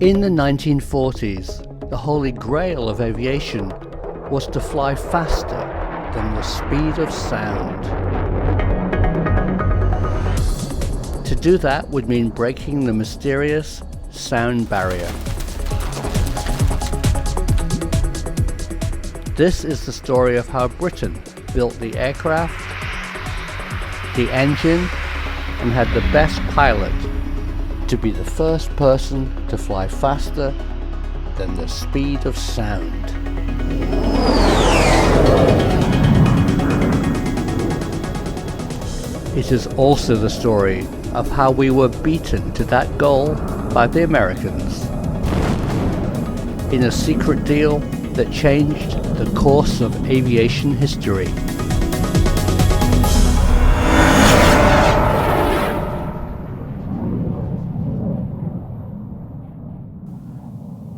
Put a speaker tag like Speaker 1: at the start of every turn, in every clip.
Speaker 1: In the 1940s, the holy grail of aviation was to fly faster than the speed of sound. To do that would mean breaking the mysterious sound barrier. This is the story of how Britain built the aircraft, the engine, and had the best pilot to be the first person to fly faster than the speed of sound. It is also the story of how we were beaten to that goal by the Americans in a secret deal that changed the course of aviation history.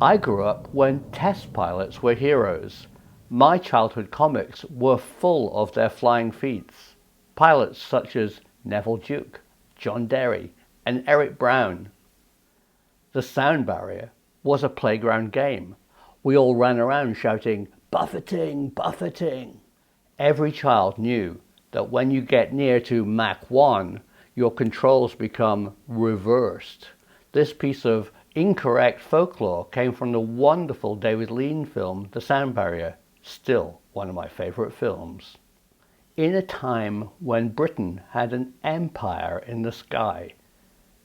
Speaker 1: I grew up when test pilots were heroes. My childhood comics were full of their flying feats. Pilots such as Neville Duke, John Derry, and Eric Brown. The sound barrier was a playground game. We all ran around shouting, "Buffeting, buffeting." Every child knew that when you get near to Mach 1, your controls become reversed. This piece of incorrect folklore came from the wonderful David Lean film, The Sound Barrier, still one of my favorite films. In a time when Britain had an empire in the sky,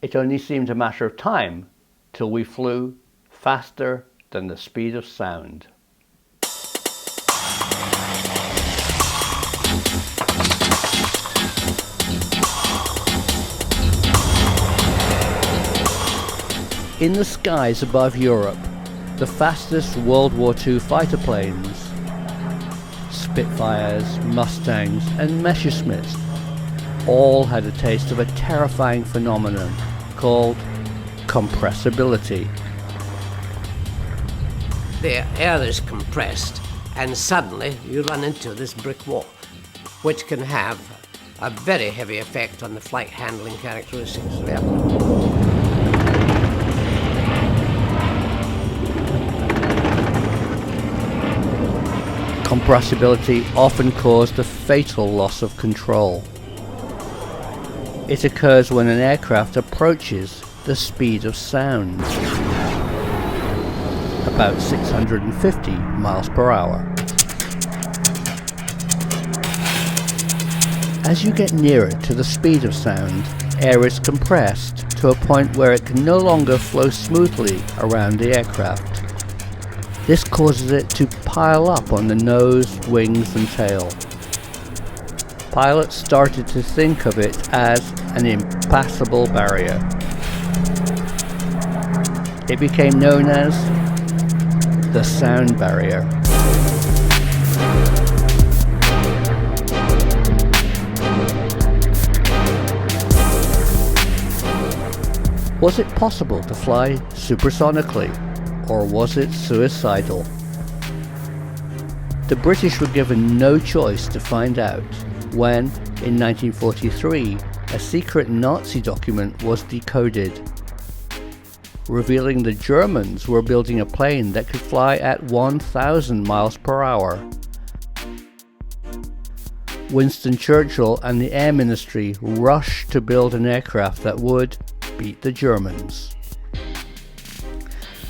Speaker 1: it only seemed a matter of time till we flew faster than the speed of sound. In the skies above Europe, the fastest World War II fighter planes, Spitfires, Mustangs, and Messerschmitts, all had a taste of a terrifying phenomenon called compressibility.
Speaker 2: The air is compressed, and suddenly you run into this brick wall, which can have a very heavy effect on the flight handling characteristics of the aircraft.
Speaker 1: Compressibility often caused a fatal loss of control. It occurs when an aircraft approaches the speed of sound, about 650 miles per hour. As you get nearer to the speed of sound, air is compressed to a point where it can no longer flow smoothly around the aircraft. This causes it to pile up on the nose, wings, and tail. Pilots started to think of it as an impassable barrier. It became known as the sound barrier. Was it possible to fly supersonically? Or was it suicidal? The British were given no choice to find out when, in 1943, a secret Nazi document was decoded, revealing the Germans were building a plane that could fly at 1,000 miles per hour. Winston Churchill and the Air Ministry rushed to build an aircraft that would beat the Germans.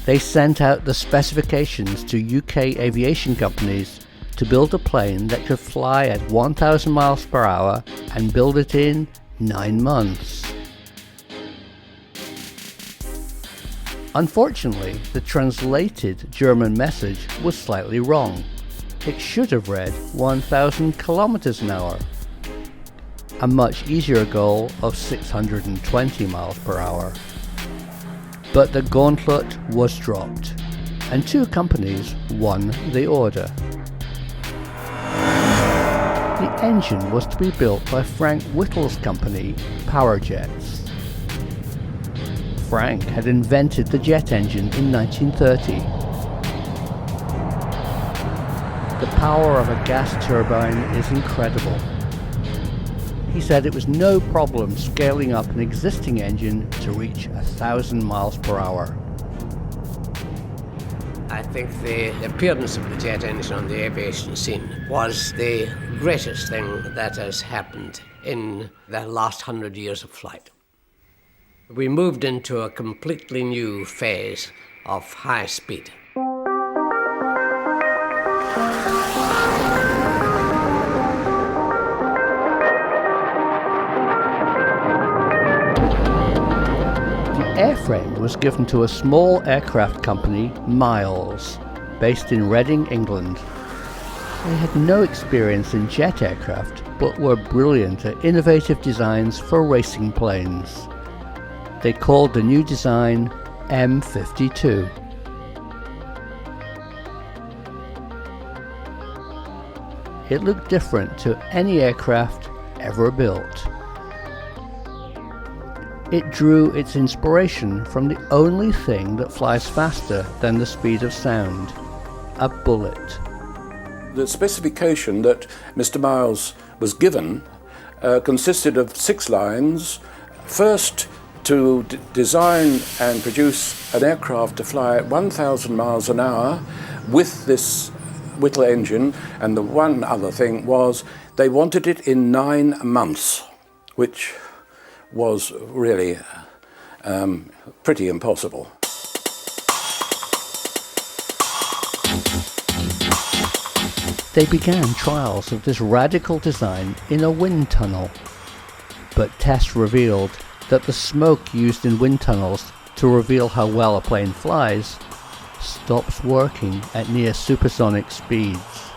Speaker 1: They sent out the specifications to UK aviation companies to build a plane that could fly at 1,000 miles per hour and build it in 9 months. Unfortunately, the translated German message was slightly wrong. It should have read 1,000 kilometers an hour, a much easier goal of 620 miles per hour. But the gauntlet was dropped, and 2 companies won the order. The engine was to be built by Frank Whittle's company, Powerjets. Frank had invented the jet engine in 1930. The power of a gas turbine is incredible. He said it was no problem scaling up an existing engine to reach 1,000 miles per hour.
Speaker 2: I think the appearance of the jet engine on the aviation scene was the greatest thing that has happened in the last 100 years of flight. We moved into a completely new phase of high speed.
Speaker 1: The airframe was given to a small aircraft company, Miles, based in Reading, England. They had no experience in jet aircraft, but were brilliant at innovative designs for racing planes. They called the new design M52. It looked different to any aircraft ever built. It drew its inspiration from the only thing that flies faster than the speed of sound, a bullet.
Speaker 3: The specification that Mr. Miles was given consisted of 6 lines. First, to design and produce an aircraft to fly at 1,000 miles an hour with this Whittle engine, and the one other thing was they wanted it in 9 months, which was really pretty impossible.
Speaker 1: They began trials of this radical design in a wind tunnel, but tests revealed that the smoke used in wind tunnels to reveal how well a plane flies stops working at near supersonic speeds.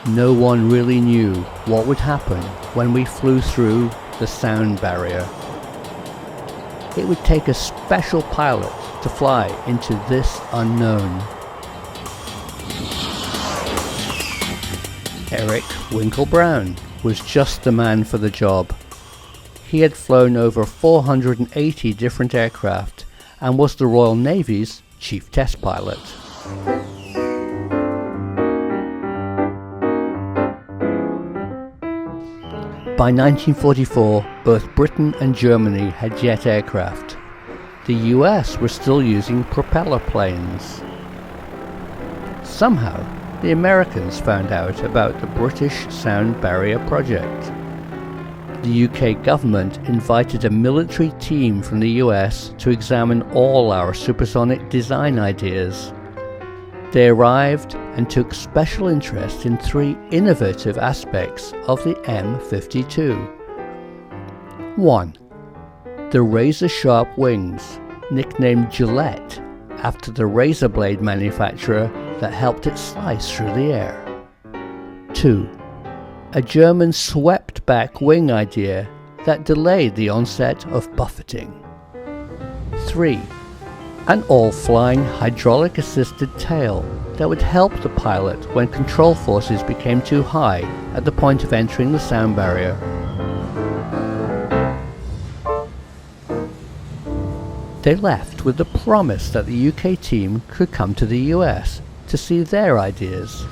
Speaker 1: No one really knew what would happen when we flew through the sound barrier. It would take a special pilot to fly into this unknown. Eric Winkle-Brown was just the man for the job. He had flown over 480 different aircraft and was the Royal Navy's chief test pilot. By 1944, both Britain and Germany had jet aircraft. The US was still using propeller planes. Somehow, the Americans found out about the British Sound Barrier project. The UK government invited a military team from the US to examine all our supersonic design ideas. They arrived and took special interest in 3 innovative aspects of the M52. 1. The razor-sharp wings, nicknamed Gillette after the razor blade manufacturer that helped it slice through the air. 2. A German swept-back wing idea that delayed the onset of buffeting. 3. An all-flying hydraulic-assisted tail that would help the pilot when control forces became too high at the point of entering the sound barrier. They left with the promise that the UK team could come to the US to see their ideas.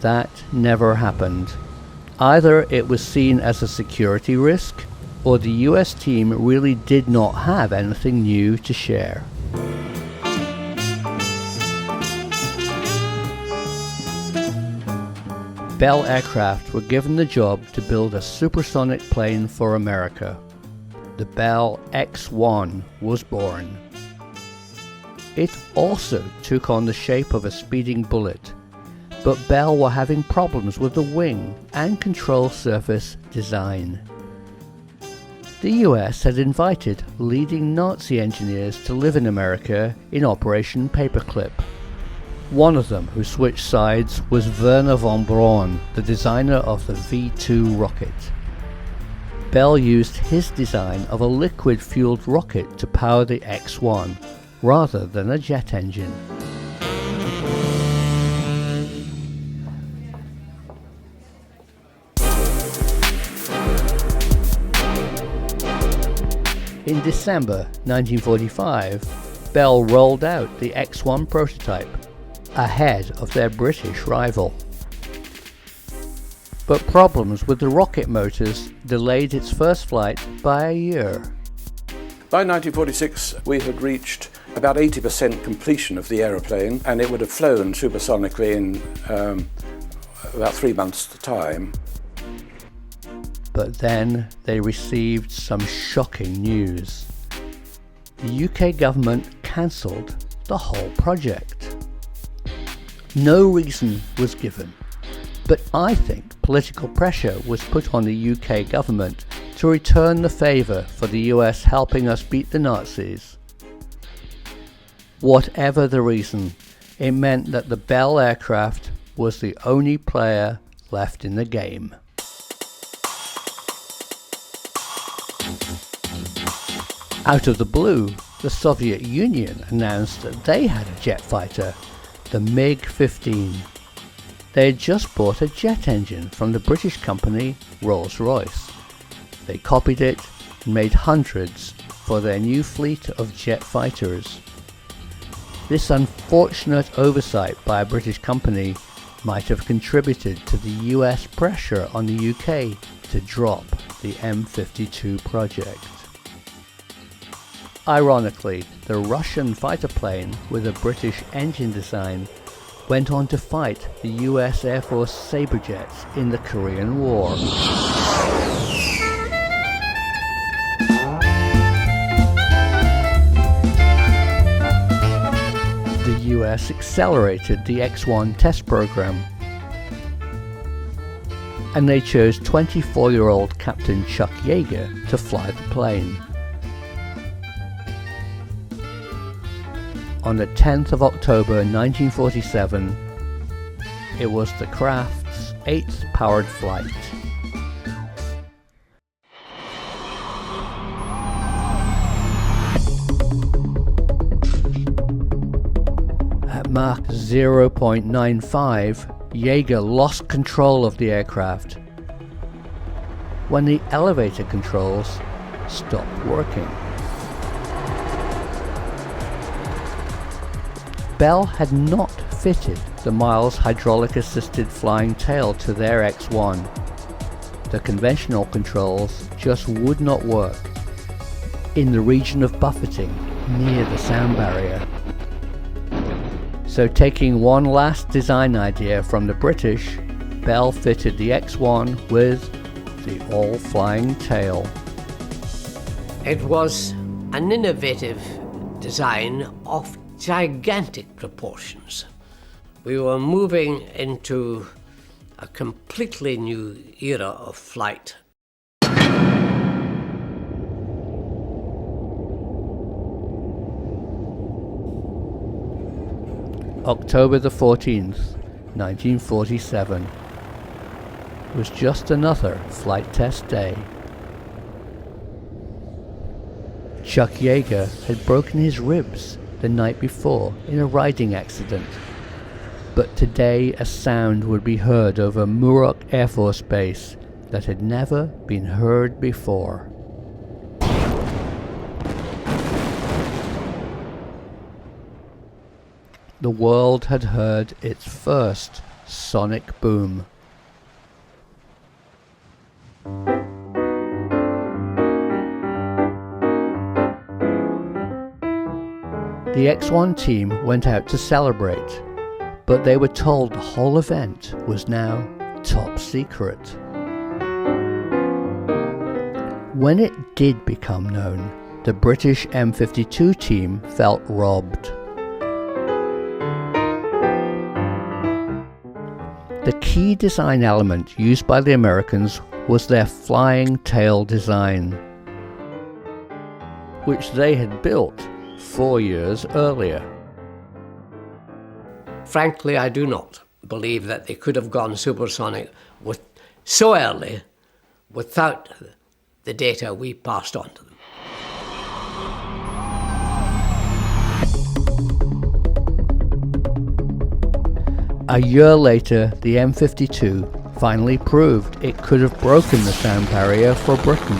Speaker 1: That never happened. Either it was seen as a security risk, or the US team really did not have anything new to share. Bell Aircraft were given the job to build a supersonic plane for America. The Bell X-1 was born. It also took on the shape of a speeding bullet, but Bell were having problems with the wing and control surface design. The US had invited leading Nazi engineers to live in America in Operation Paperclip. One of them who switched sides was Werner von Braun, the designer of the V-2 rocket. Bell used his design of a liquid-fueled rocket to power the X-1, rather than a jet engine. In December 1945, Bell rolled out the X-1 prototype, ahead of their British rival. But problems with the rocket motors delayed its first flight by a year.
Speaker 3: By 1946, we had reached about 80% completion of the aeroplane, and it would have flown supersonically in about 3 months' time.
Speaker 1: But then they received some shocking news. The UK government cancelled the whole project. No reason was given, but I think political pressure was put on the UK government to return the favour for the US helping us beat the Nazis. Whatever the reason, it meant that the Bell aircraft was the only player left in the game. Out of the blue, the Soviet Union announced that they had a jet fighter, the MiG-15. They had just bought a jet engine from the British company Rolls-Royce. They copied it and made hundreds for their new fleet of jet fighters. This unfortunate oversight by a British company might have contributed to the US pressure on the UK to drop the M52 project. Ironically, the Russian fighter plane with a British engine design went on to fight the US Air Force Sabrejets in the Korean War. The US accelerated the X-1 test program, and they chose 24-year-old Captain Chuck Yeager to fly the plane. On the 10th of October 1947, it was the craft's 8th powered flight. At Mach 0.95, Yeager lost control of the aircraft when the elevator controls stopped working. Bell had not fitted the Miles hydraulic-assisted flying tail to their X-1. The conventional controls just would not work in the region of buffeting near the sound barrier. So taking one last design idea from the British, Bell fitted the X-1 with the all-flying tail.
Speaker 2: It was an innovative design of gigantic proportions. We were moving into a completely new era of flight.
Speaker 1: October the 14th, 1947 was just another flight test day. Chuck Yeager had broken his ribs the night before in a riding accident, but today a sound would be heard over Muroc Air Force Base that had never been heard before. The world had heard its first sonic boom. The X-1 team went out to celebrate, but they were told the whole event was now top secret. When it did become known, the British M52 team felt robbed. The key design element used by the Americans was their flying tail design, which they had built 4 years earlier.
Speaker 2: Frankly, I do not believe that they could have gone supersonic so early without the data we passed on to them.
Speaker 1: A year later, the M52 finally proved it could have broken the sound barrier for Britain.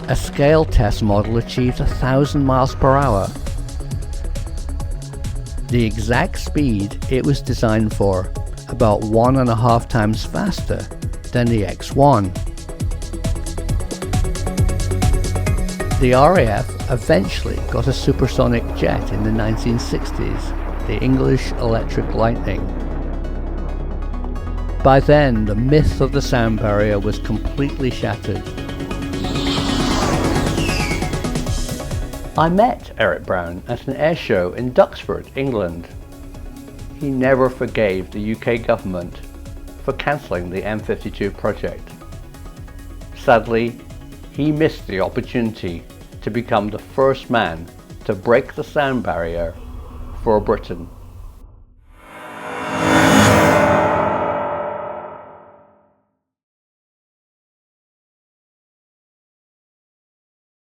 Speaker 1: A scale test model achieved 1,000 miles per hour. The exact speed it was designed for, about 1.5 times faster than the X-1. The RAF eventually got a supersonic jet in the 1960s, the English Electric Lightning. By then, the myth of the sound barrier was completely shattered. I met Eric Brown at an air show in Duxford, England. He never forgave the UK government for cancelling the M52 project. Sadly, he missed the opportunity to become the first man to break the sound barrier for Britain.